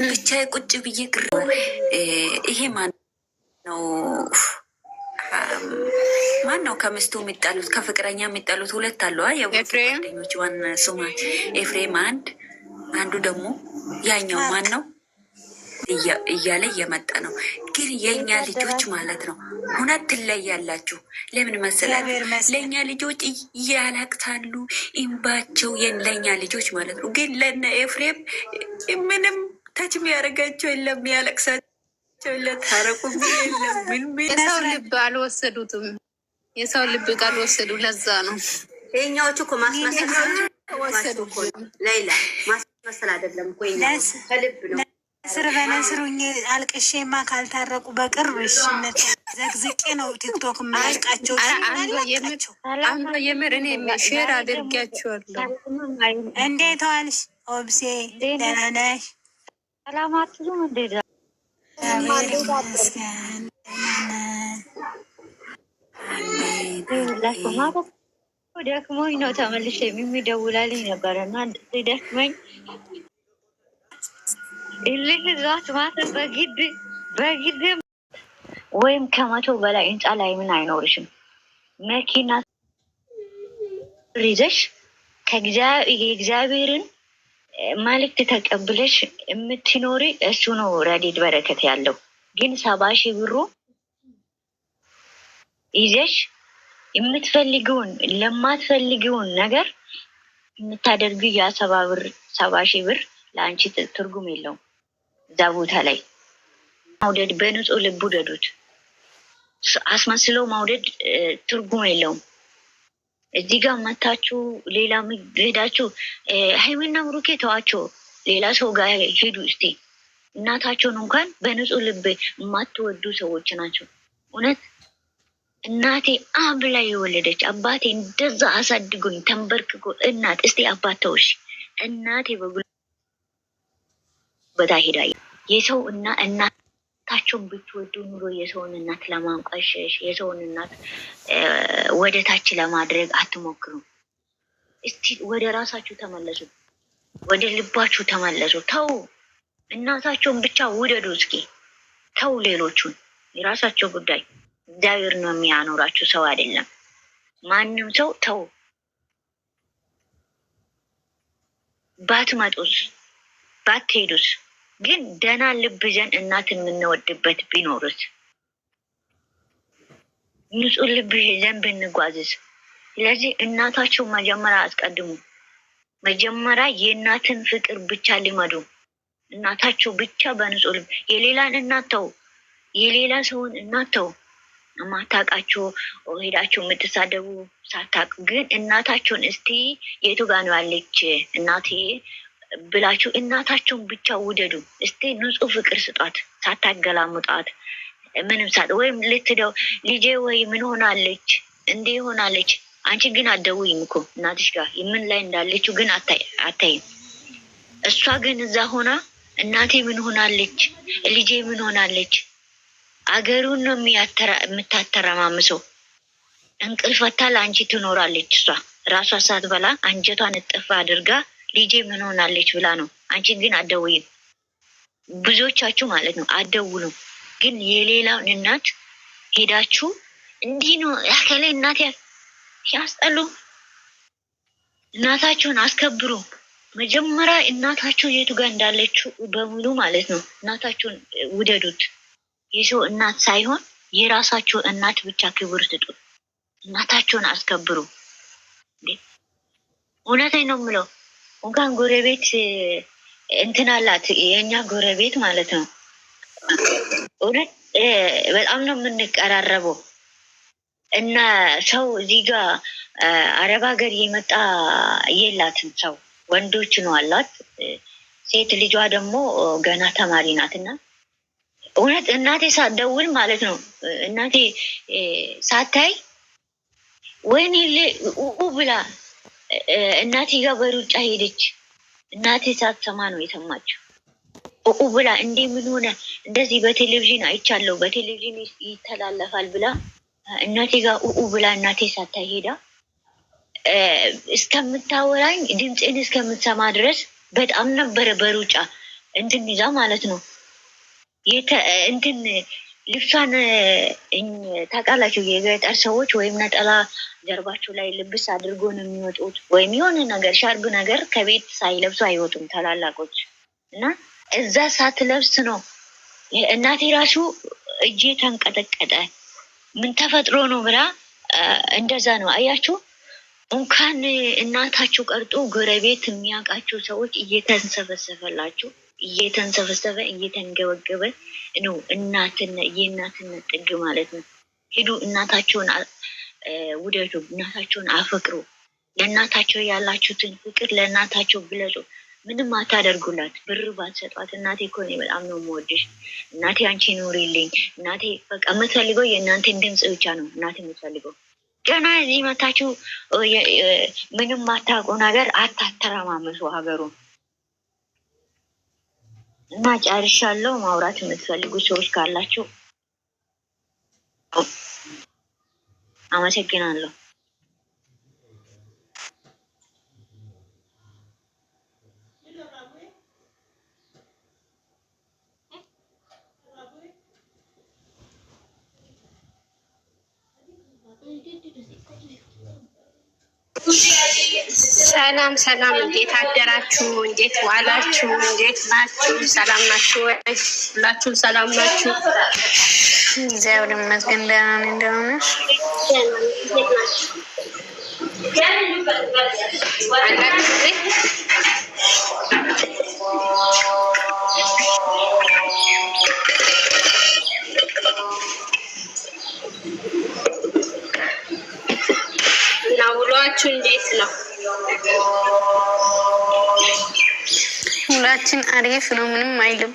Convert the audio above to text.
ብቻ ቁጭ ብዬ ግር ይሄ ማን ነው? ማን ነው ከሚስቱ የሚጣሉት ከፍቅረኛ የሚጣሉት? ሁለት አሉ የጓደኞች ዋና ስማ ኤፍሬም አንዱ ደግሞ ያኛው ማን ነው እያለ እየመጣ ነው። ግን የእኛ ልጆች ማለት ነው እውነት ትለያላችሁ። ለምን መሰላችሁ? ለእኛ ልጆች እያለቅሳሉ ኢምባቸው ለእኛ ልጆች ማለት ነው። ግን ለነ ኤፍሬም ምንም ታች የሚያደርጋቸው የለም፣ ያለቅሳቸው ለታረቁ የለም። የሰው ልብ አልወሰዱትም። የሰው ልብ ካልወሰዱ ለዛ ነው። ይሄኛዎቹ እኮ ማስመሰል ወሰዱ። ሌላ ማስመሰል አይደለም እኮ ከልብ ነው። ስር በነስሩኝ አልቅሼማ ካልታረቁ በቅርብ እሽነት ዘግዝቄ ነው ቲክቶክ የማያልቃቸው። አንዷ የምር እኔ ሼር አድርጊያቸዋለሁ። እንዴት ዋልሽ ኦብሴ? ደህና ነሽ? ሰላማችሁ እንዴት? ይመስገን ደክሞኝ ነው ተመልሼ የሚደውላልኝ ነበረ እና ደክመኝ እልህ ዛት ማለት በግድ ወይም ከመቶ በላይ ህንፃ ላይ ምን አይኖርሽም። መኪና ይዘሽ ከእግዚአብሔርን መልእክት ተቀብለሽ የምትኖሪ እሱ ነው ረድኤት በረከት ያለው። ግን 70 ሺህ ብሩ ይዘሽ የምትፈልጊውን ለማትፈልጊውን ነገር የምታደርጊ ያ 70 ሺህ ብር ለአንቺ ትርጉም የለውም። እዛ ቦታ ላይ ማውደድ በንጹህ ልብ ውደዱት። አስመስለው ማውደድ ትርጉም የለውም። እዚህ ጋር መታችሁ ሌላ ሄዳችሁ ሀይሚና ብሩኬ ተዋቸው፣ ሌላ ሰው ጋር ሄዱ። እስቲ እናታቸውን እንኳን በንጹህ ልብ የማትወዱ ሰዎች ናቸው። እውነት እናቴ አብላ የወለደች አባቴ እንደዛ አሳድጎኝ ተንበርክኮ እናት እስቲ አባተውሽ እናቴ በታ ሄዳ የሰው እናታቸውን ብትወዱ ኑሮ የሰውን እናት ለማንቋሸሽ የሰውን እናት ወደ ታች ለማድረግ አትሞክሩ። እስቲ ወደ ራሳችሁ ተመለሱ፣ ወደ ልባችሁ ተመለሱ። ተው እናታቸውን ብቻ ውደዱ። እስኪ ተው ሌሎቹን፣ የራሳቸው ጉዳይ። እግዚአብሔር ነው የሚያኖራችሁ፣ ሰው አይደለም ማንም ሰው። ተው ባትመጡስ ባትሄዱስ ግን ደህና ልብ ይዘን እናትን የምንወድበት ቢኖርስ፣ ንጹህ ልብ ይዘን ብንጓዝስ። ስለዚህ እናታችሁ መጀመሪያ አስቀድሙ። መጀመሪያ የእናትን ፍቅር ብቻ ሊመዱ። እናታችሁ ብቻ በንጹህ ልብ። የሌላን እናት ተው፣ የሌላ ሰውን እናት ተው። ማታውቃችሁ ሄዳችሁ የምትሳደቡ ሳታውቁ ግን እናታችሁን እስቲ የቱ ጋ ነው ያለች እናቴ ብላችሁ እናታቸውን ብቻ ውደዱ። እስቲ ንጹህ ፍቅር ስጧት፣ ሳታገላምጧት ምንም ወይም ልትደው ልጄ ወይ ምን ሆናለች እንዴ ሆናለች። አንቺ ግን አትደውይም እኮ እናትሽ ጋር ምን ላይ እንዳለችው ግን አታይም። እሷ ግን እዛ ሆና እናቴ ምን ሆናለች፣ ልጄ ምን ሆናለች። አገሩን ነው የምታተረማምሰው። እንቅልፈታ ለአንቺ ትኖራለች። እሷ ራሷ ሳትበላ አንጀቷን እጥፍ አድርጋ ልጄ ምን ሆናለች ብላ ነው። አንቺ ግን አትደውይም። ብዙዎቻችሁ ማለት ነው አትደውሉም። ግን የሌላውን እናት ሄዳችሁ እንዲህ ነው ያከለ እናት ሲያስጠሉ። እናታችሁን አስከብሩ። መጀመሪያ እናታችሁ የቱ ጋር እንዳለችው በሙሉ ማለት ነው እናታችሁን ውደዱት። የሰው እናት ሳይሆን የራሳችሁ እናት ብቻ ክብር ስጡ። እናታችሁን አስከብሩ። እውነቴን ነው የምለው። እንኳን ጎረቤት እንትን አላት የእኛ ጎረቤት ማለት ነው። እውነት በጣም ነው የምንቀራረበው። እና ሰው እዚህ ጋር አረብ ሀገር የመጣ የላትም። ሰው ወንዶች ነው አላት። ሴት ልጇ ደግሞ ገና ተማሪ ናት። እና እውነት እናቴ ሳትደውል ማለት ነው እናቴ ሳታይ ወይኔ ብላ እናቴ ጋር በሩጫ ሄደች። እናቴ ሳትሰማ ነው የሰማችው። ብላ እንዴ ምን ሆነ እንደዚህ በቴሌቪዥን አይቻለሁ፣ በቴሌቪዥን ይተላለፋል ብላ እናቴ ጋር ብላ እናቴ ሳታይ ሄዳ እስከምታወራኝ ድምፄን እስከምትሰማ ድረስ በጣም ነበረ በሩጫ እንትን ይዛ ማለት ነው እንትን ልብሷን ታውቃላችሁ፣ የገጠር ሰዎች ወይም ነጠላ ጀርባቸው ላይ ልብስ አድርጎ ነው የሚወጡት፣ ወይም የሆነ ነገር ሻርብ ነገር ከቤት ሳይለብሱ አይወጡም ታላላቆች። እና እዛ ሳትለብስ ነው እናቴ ራሱ እጄ ተንቀጠቀጠ። ምን ተፈጥሮ ነው ብላ እንደዛ ነው። አያችሁ፣ እንኳን እናታችሁ ቀርጦ ጎረቤት የሚያውቃቸው ሰዎች እየተንሰፈሰፈላችሁ እየተንሰፈሰፈ እየተንገበገበ ነው የእናትነት ጥግ ማለት ነው። ሂዱ፣ እናታቸውን ውደዱ፣ እናታቸውን አፈቅሩ። ለእናታቸው ያላችሁትን ፍቅር ለእናታቸው ግለጹ። ምንም አታደርጉላት፣ ብር ባትሰጧት። እናቴ እኮ እኔ በጣም ነው የምወድሽ እናቴ፣ አንቺ ኑሪልኝ እናቴ። በቃ የምትፈልገው የእናንተን ድምፅ ብቻ ነው እናቴ የምትፈልገው። ገና እዚህ መታችሁ ምንም አታውቁ ነገር አታተረማመሱ ሀገሩን። እና ጨርሻለሁ። ማውራት የምትፈልጉ ሰዎች ካላችሁ አመሰግናለሁ። ሰላም ሰላም፣ እንዴት አደራችሁ? እንዴት ዋላችሁ? እንዴት ናችሁ? ሰላም ናችሁ ወይ? ሁላችሁም ሰላም ናችሁ? እግዚአብሔር ይመስገን ደህና ነኝ። ደህና ነሽ? እና ውሏችሁ እንዴት ነው? ሁላችን አሪፍ ነው፣ ምንም አይልም።